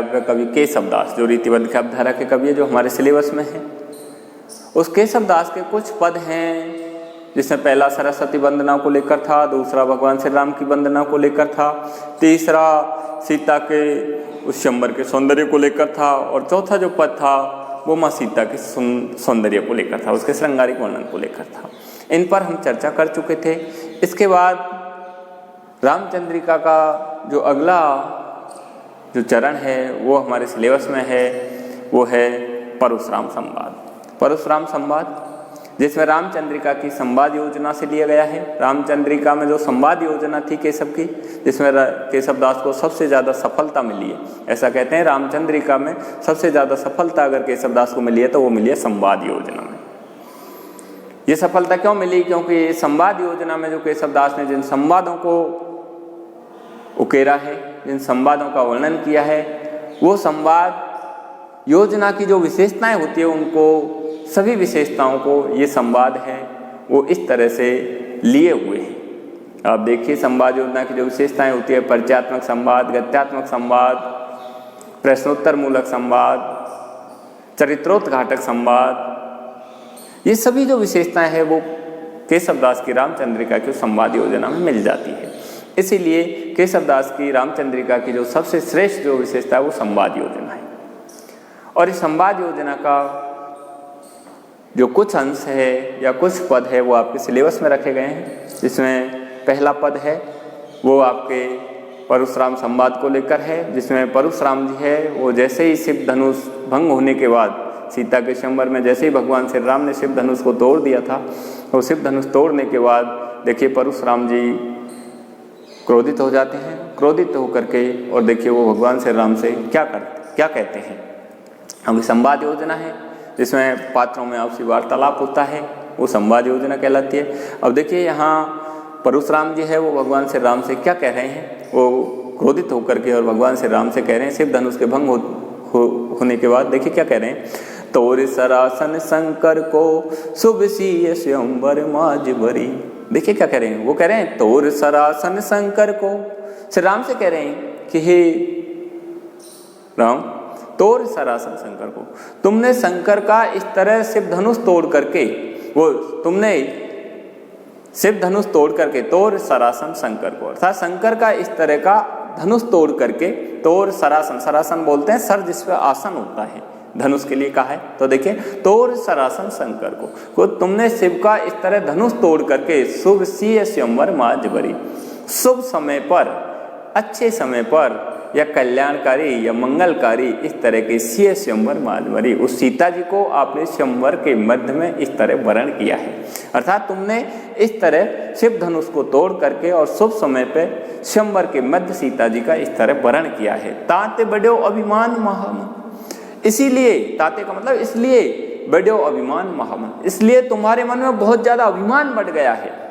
कवि केशवदास, जो रीतिबद्ध काव्यधारा के कवि है, जो हमारे सिलेबस में है, उस केशवदास के कुछ पद हैं जिसमें पहला सरस्वती वंदना को लेकर था, दूसरा भगवान श्री राम की वंदना को लेकर था, तीसरा सीता के उस स्वयंवर के सौंदर्य को लेकर था, और चौथा जो पद था वो माँ सीता के सौंदर्य को लेकर था, उसके श्रृंगारिक वर्णन को लेकर था। इन पर हम चर्चा कर चुके थे। इसके बाद रामचंद्रिका का जो अगला जो चरण है वो हमारे सिलेबस में है, वो है परशुराम संवाद। परशुराम संवाद जिसमें रामचंद्रिका की संवाद योजना से लिया गया है। रामचंद्रिका में जो संवाद योजना थी केशव की, जिसमें केशवदास को सबसे ज़्यादा सफलता मिली है, ऐसा कहते हैं रामचंद्रिका में सबसे ज़्यादा सफलता अगर केशवदास को मिली है तो वो मिली है संवाद योजना में। ये सफलता क्यों मिली? क्योंकि संवाद योजना में जो केशवदास ने जिन संवादों को उकेरा है, जिन संवादों का वर्णन किया है, वो संवाद योजना की जो विशेषताएं होती है उनको, सभी विशेषताओं को ये संवाद है वो इस तरह से लिए हुए हैं। आप देखिए संवाद योजना की जो विशेषताएं होती है, परिचयात्मक संवाद, गद्यात्मक संवाद, प्रश्नोत्तर मूलक संवाद, चरित्रोद्घाटक संवाद, ये सभी जो विशेषताएं हैं वो केशवदास की रामचंद्रिका की संवाद योजना में मिल जाती है। इसीलिए केशवदास की रामचंद्रिका की जो सबसे श्रेष्ठ जो विशेषता है वो संवाद योजना है। और इस संवाद योजना का जो कुछ अंश है या कुछ पद है वो आपके सिलेबस में रखे गए हैं, जिसमें पहला पद है वो आपके परशुराम संवाद को लेकर है, जिसमें परशुराम जी है वो जैसे ही शिव धनुष भंग होने के बाद सीता के स्वयंवर में जैसे ही भगवान श्री राम ने शिव धनुष को तोड़ दिया था, तो शिव धनुष तोड़ने के बाद देखिए परशुराम जी क्रोधित हो जाते हैं। क्रोधित होकर के और देखिए वो भगवान श्री राम से क्या कहते हैं। हम संवाद योजना है जिसमें पात्रों में आपसी वार्तालाप होता है, वो संवाद योजना कहलाती है। अब देखिए यहाँ परशुराम जी है वो भगवान श्री राम से क्या कह रहे हैं, वो क्रोधित होकर के और भगवान श्री राम से कह रहे हैं शिव धनुष के भंग होने के बाद देखिए क्या कह रहे हैं, तोर सरासन शंकर को शुभ सी स्वयंवर माज भरी। देखिए क्या कह रहे हैं, वो कह रहे हैं तोर सरासन शंकर को, श्री राम से कह रहे हैं कि हे राम तोर सरासन शंकर को, तुमने शंकर का इस तरह शिव धनुष तोड़ करके, वो तुमने शिव धनुष तोड़ करके, तोर सरासन शंकर को, अर्थात शंकर का इस तरह का धनुष तोड़ करके, तोर सरासन, सरासन बोलते हैं सर जिस पर आसन होता है, धनुष के लिए कहा है। तो देखिए तोर सरासन शंकर को तुमने शिव का इस तरह धनुष तोड़ करके शुभ सी स्वयंवर माज भरी, शुभ समय पर, अच्छे समय पर या कल्याणकारी या मंगलकारी इस तरह के सी स्वयंवर माज भरी, उस सीता जी को आपने स्वयंवर के मध्य में इस तरह वर्ण किया है। अर्थात तुमने इस तरह शिव धनुष को तोड़ करके और शुभ समय पे स्वयंवर के मध्य सीता जी का इस तरह वर्ण किया है। ताते बड़ो अभिमान महामन, इसीलिए, ताते का मतलब इसलिए, बड़ो अभिमान महामन, इसलिए तुम्हारे मन में बहुत ज्यादा अभिमान बढ़ गया है।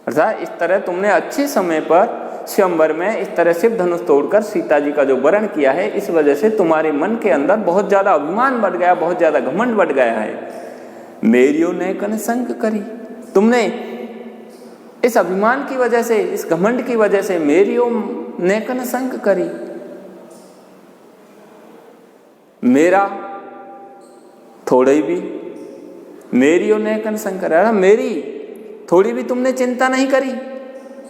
अर्थात इस तरह तुमने अच्छे समय पर स्वयंवर में इस तरह शिव धनुष तोड़कर सीता जी का जो वर्ण किया है, इस वजह से तुम्हारे मन के अंदर बहुत ज्यादा अभिमान बढ़ गया, बहुत ज्यादा घमंड बढ़ गया है। मेरियो ने कन संग करी, तुमने इस अभिमान की वजह से, इस घमंड की वजह से मेरियो ने कन संग करी, मेरा थोड़ी भी, मेरियो ने कन संग करी, मेरी थोड़ी भी तुमने चिंता नहीं करी,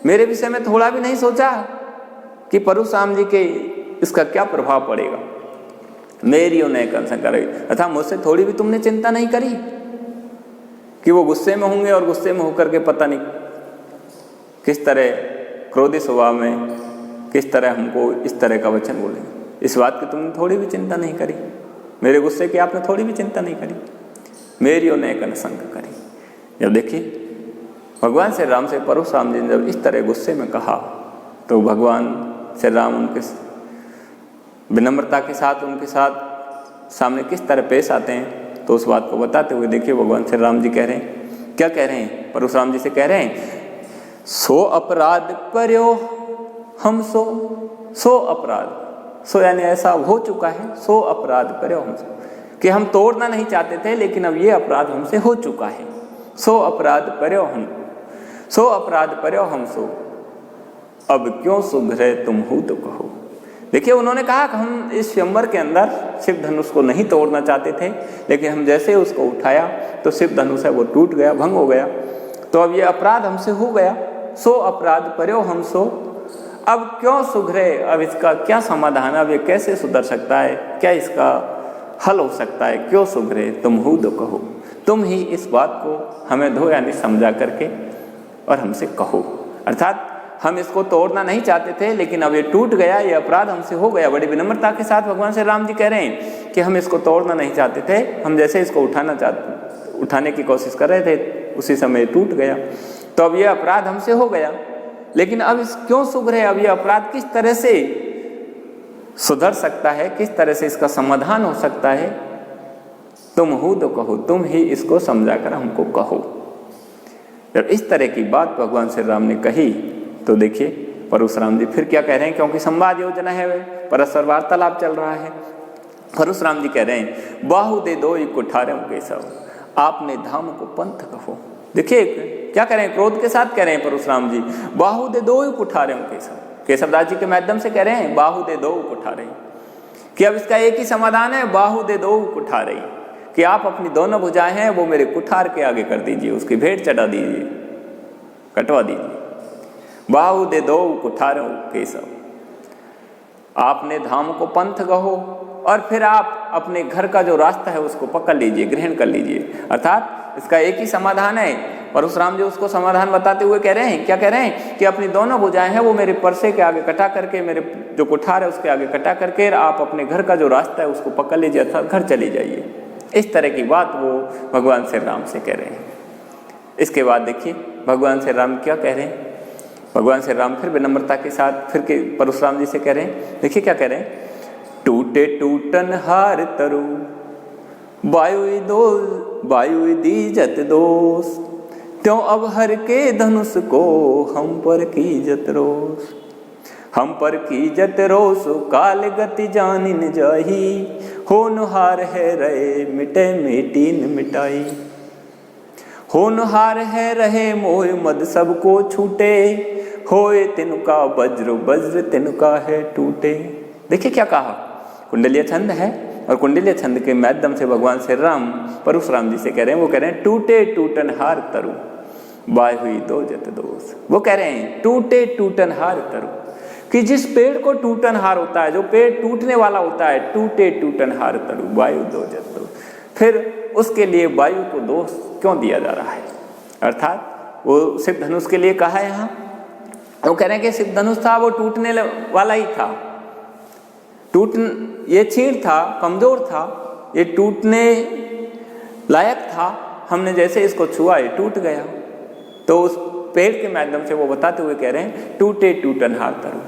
मेरे विषय में थोड़ा भी नहीं सोचा कि परशुराम जी के इसका क्या प्रभाव पड़ेगा। मेरी उन्हें कंसन करेगी, अर्थात मुझसे थोड़ी भी तुमने चिंता नहीं करी कि वो गुस्से में होंगे और गुस्से में होकर के पता नहीं किस तरह क्रोधी स्वभाव में किस तरह हमको इस तरह का वचन बोलेंगे। इस बात की तुमने थोड़ी भी चिंता नहीं करी, मेरे गुस्से की आपने थोड़ी भी चिंता नहीं करी, मेरी उन्हें कंसन करी। जब देखिए भगवान श्री राम से परशुराम जी ने जब इस तरह गुस्से में कहा, तो भगवान श्री राम उनके विनम्रता के साथ उनके साथ सामने किस तरह पेश आते हैं, तो उस बात को बताते हुए देखिए भगवान श्री राम जी कह रहे हैं, क्या कह रहे हैं, परशुराम जी से कह रहे हैं, सो अपराध पर्यो हम सो अपराध, सो यानी ऐसा हो चुका है, सो अपराध पर्यो हम सो, कि हम तोड़ना नहीं चाहते थे लेकिन अब ये अपराध हमसे हो चुका है। सो अपराध पर्यो हम, सो अपराध पर्यो हम सो, अब क्यों सुघ्रह तुम हो तो कहो। देखिए उन्होंने कहा कि हम इस स्वयंवर के अंदर शिव धनुष को नहीं तोड़ना चाहते थे, लेकिन हम जैसे उसको उठाया तो शिव धनुष है वो टूट गया, भंग हो गया। तो अब ये अपराध हमसे हो गया, सो अपराध पर्यो हम सो। अब क्यों सुधरे, अब इसका क्या समाधान, अब ये कैसे सुधर सकता है, क्या इसका हल हो सकता है, क्यों सुधरे, तुम हो दो कहो, तुम ही इस बात को हमें दो यानी समझा करके और हमसे कहो। अर्थात हम इसको तोड़ना नहीं चाहते थे, लेकिन अब ये टूट गया, ये अपराध हमसे हो गया। बड़ी विनम्रता के साथ भगवान श्री राम जी कह रहे हैं कि हम इसको तोड़ना नहीं चाहते थे, हम जैसे इसको उठाने की कोशिश कर रहे थे उसी समय टूट गया, तो अब ये अपराध हमसे हो गया। लेकिन अब इस क्यों सुधरे, अब ये अपराध किस तरह से सुधर सकता है, किस तरह से इसका समाधान हो सकता है, तुम हो तो कहो, तुम ही इसको समझाकर हमको कहो। जब इस तरह की बात भगवान श्री राम ने कही तो देखिए परशुराम जी फिर क्या कह रहे हैं, क्योंकि संवाद योजना है, परस्पर वार्तालाप चल रहा है। परशुराम जी कह रहे हैं बाहु दे दो कुठारे केशव, आपने धाम को पंथ कहो। देखिए क्या कह रहे हैं, क्रोध के साथ कह रहे हैं परशुराम जी, बाहु दे दो कुठारे केशव। केशवदास जी के माध्यम से कह रहे हैं बाहु दे दो कुठारे, कि अब इसका एक ही समाधान है, बाहु दे दो कुठारे, कि आप अपनी दोनों भुजाएं हैं वो मेरे कुठार के आगे कर दीजिए, उसकी भेंट चढ़ा दीजिए, कटवा दीजिए। बाहु दे दो कुठारों केशव, आपने धाम को पंथ कहो, और फिर आप अपने घर का जो रास्ता है उसको पकड़ लीजिए, ग्रहण कर लीजिए। अर्थात इसका एक ही समाधान है। परशुराम जी उसको समाधान बताते हुए कह रहे हैं, क्या कह रहे हैं, कि अपनी दोनों भुजाएं हैं वो मेरे परसे के आगे कटा करके, मेरे जो कुठार है उसके आगे कटा करके आप अपने घर का जो रास्ता है उसको पकड़ लीजिए, अर्थात घर चली जाइए। इस तरह की बात वो भगवान श्री राम से कह रहे हैं। इसके बाद देखिए भगवान श्री राम क्या कह रहे हैं, भगवान श्री राम फिर विनम्रता के साथ फिर के परशुराम जी से कह रहे हैं, देखिए क्या कह रहे हैं, टूटे टूटन हार तरु वायु दीजत दोष, त्यों अब हर के धनुष को हम पर कीजत रोष। हम पर कीजत रोष काल गति जानिन जाही, होनहार है रहे मिटे मेटी न मिटाई। होनहार है रहे मोह मद सबको छूटे, होए तिनका वज्र वज्र तिनका है टूटे। देखिए क्या कहा, कुंडलीय छंद है, और कुंडलीय छंद के माध्यम से भगवान श्री राम परशुराम जी से कह रहे हैं, वो कह रहे हैं टूटे टूटन हार तरु बाय हुई दो जत दोष। वो कह रहे हैं टूटे टूटन हार तरु, कि जिस पेड़ को टूटन हार होता है, जो पेड़ टूटने वाला होता है, टूटे टूटन हार तरु वायु दो जत दोष, फिर उसके लिए वायु को दोष क्यों दिया जा रहा है। अर्थात वो शिव धनुष के लिए कहा है यहाँ, वो कह रहे हैं कि शिव धनुष था वो टूटने वाला ही था, ये छीण था, कमजोर था, ये टूटने लायक था, हमने जैसे इसको छुआ ये टूट गया। तो उस पेड़ के माध्यम से वो बताते हुए कह रहे हैं टूटे टूटन हार तरु,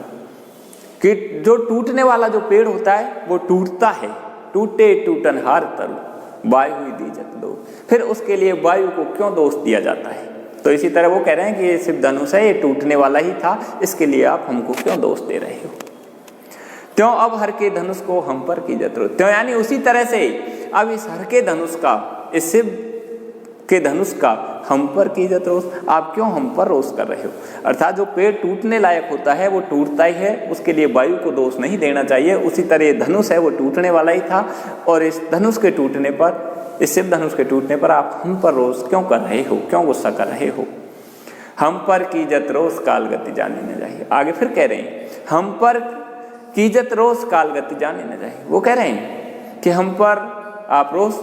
कि जो टूटने वाला जो पेड़ होता है वो टूटता है, टूटे टूटन हार तरु वायु हुई दीजत दो, फिर उसके लिए वायु को क्यों दोष दिया जाता है। तो इसी तरह वो कह रहे हैं कि ये शिव धनुष है, ये टूटने वाला ही था, इसके लिए आप हमको क्यों दोष दे रहे हो। त्यों अब हर के धनुष को हम पर कीजत रोष, त्यों यानी उसी तरह से अब इस हर के धनुष का, इस शिव के धनुष का हम पर कीजत रोष, आप क्यों हम पर रोष कर रहे हो। अर्थात जो पेड़ टूटने लायक होता है वो टूटता ही है, उसके लिए वायु को दोष नहीं देना चाहिए। उसी तरह ये धनुष है वो टूटने वाला ही था, और इस धनुष के टूटने पर, इस शिव धनुष के टूटने पर आप हम पर रोष क्यों कर रहे हो, क्यों गुस्सा कर रहे हो। हम पर कीजत रोष काल गति जाने न जाए। आगे फिर कह रहे हैं हम पर कीजत रोष काल गति जाने न जाए। वो कह रहे हैं कि हम पर आप रोष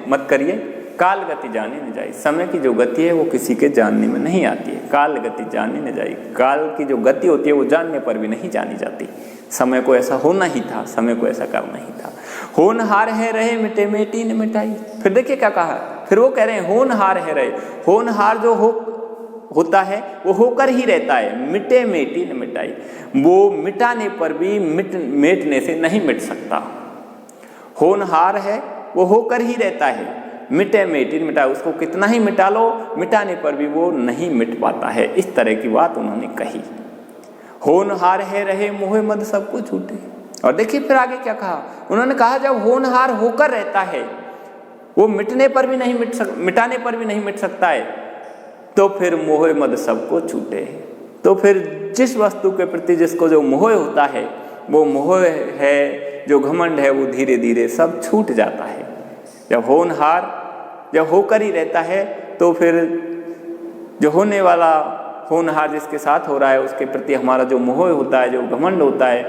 मत करिए, काल गति जाने न जाए। समय की जो गति है वो किसी के जानने में नहीं आती है, काल गति जाने न जाए। काल की जो गति होती है वो जानने पर भी नहीं जानी जाती। समय को ऐसा होना ही था, समय को ऐसा करना ही था। होनहार है रहे मिटे मेटी न मिटाई। फिर देखिए क्या कहा, फिर वो कह रहे हैं होनहार है रहे। होनहार जो होता है वो होकर ही रहता है, मिटे मेटी न मिटाई। वो मिटाने पर भी मिटने से नहीं मिट सकता। होनहार है वो होकर ही रहता है, मिटे मेटी न मिटाई। उसको कितना ही मिटा लो, मिटाने पर भी वो नहीं मिट पाता है। इस तरह की बात उन्होंने कही। होनहार है रहे मोह मद सबको छूटे। और देखिए फिर आगे क्या कहा, उन्होंने कहा जब होनहार होकर रहता है वो मिटने पर भी नहीं मिटाने पर भी नहीं मिट सकता है, तो फिर मोह मद सबको छूटे। तो फिर जिस वस्तु के प्रति जिसको जो मोह होता है वो मोह है, जो घमंड है, वो धीरे धीरे सब छूट जाता है। जब होनहार जब होकर ही रहता है तो फिर जो होने वाला होनहार जिसके साथ हो रहा है उसके प्रति हमारा जो मोह होता है, जो घमंड होता है,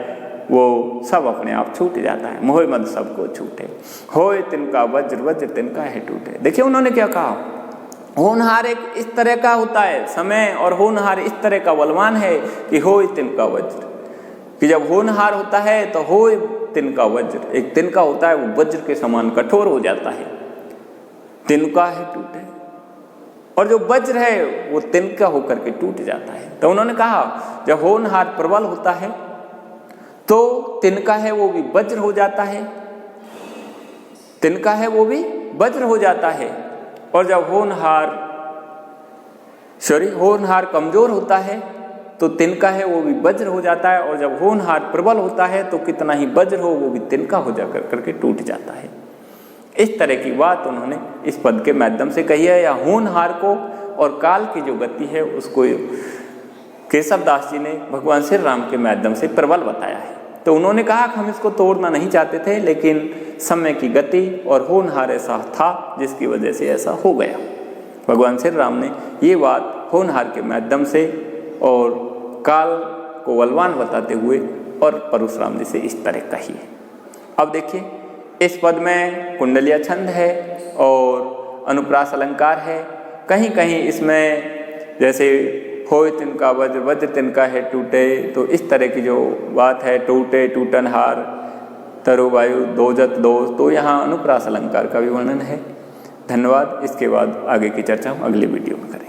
वो सब अपने आप छूट जाता है। मोह मद सबको छूटे, होए तिनका वज्र, वज्र तिनका है टूटे। देखिए उन्होंने क्या कहा, होनहार एक इस तरह का होता है समय, और होनहार इस तरह का बलवान है कि होए तिनका वज्र, कि जब होनहार होता है तो होए तिनका वज्र, एक तिनका होता है वो वज्र के समान कठोर हो जाता है, तिनका है टूटे, और जो वज्र है वो तिनका होकर के टूट जाता है। तो उन्होंने कहा जब होनहार प्रबल होता है तो तिनका है वो भी वज्र हो जाता है, तिनका है वो भी वज्र हो जाता है, और जब होनहार कमजोर होता है तो तिनका है वो भी वज्र हो जाता है, और जब होनहार प्रबल होता है तो कितना ही वज्र हो वो भी तिनका हो जा करके टूट जाता है। इस तरह की बात उन्होंने इस पद के माध्यम से कही है, या होनहार को और काल की जो गति है उसको केशव दास जी ने भगवान श्री राम के माध्यम से प्रबल बताया है। तो उन्होंने कहा कि हम इसको तोड़ना नहीं चाहते थे, लेकिन समय की गति और होनहार ऐसा था जिसकी वजह से ऐसा हो गया। भगवान श्री राम ने ये बात होनहार के माध्यम से और काल को बलवान बताते हुए और परशुराम जी से इस तरह कही है। अब देखिए इस पद में कुंडलिया छंद है और अनुप्रास अलंकार है। कहीं कहीं इसमें जैसे होए तिनका वज्र, वज्र तिनका है टूटे, तो इस तरह की जो बात है, टूटे टूटनहार तरु वायु दोजत दो, तो यहाँ अनुप्रास अलंकार का भी वर्णन है। धन्यवाद। इसके बाद आगे की चर्चा हम अगली वीडियो में करेंगे।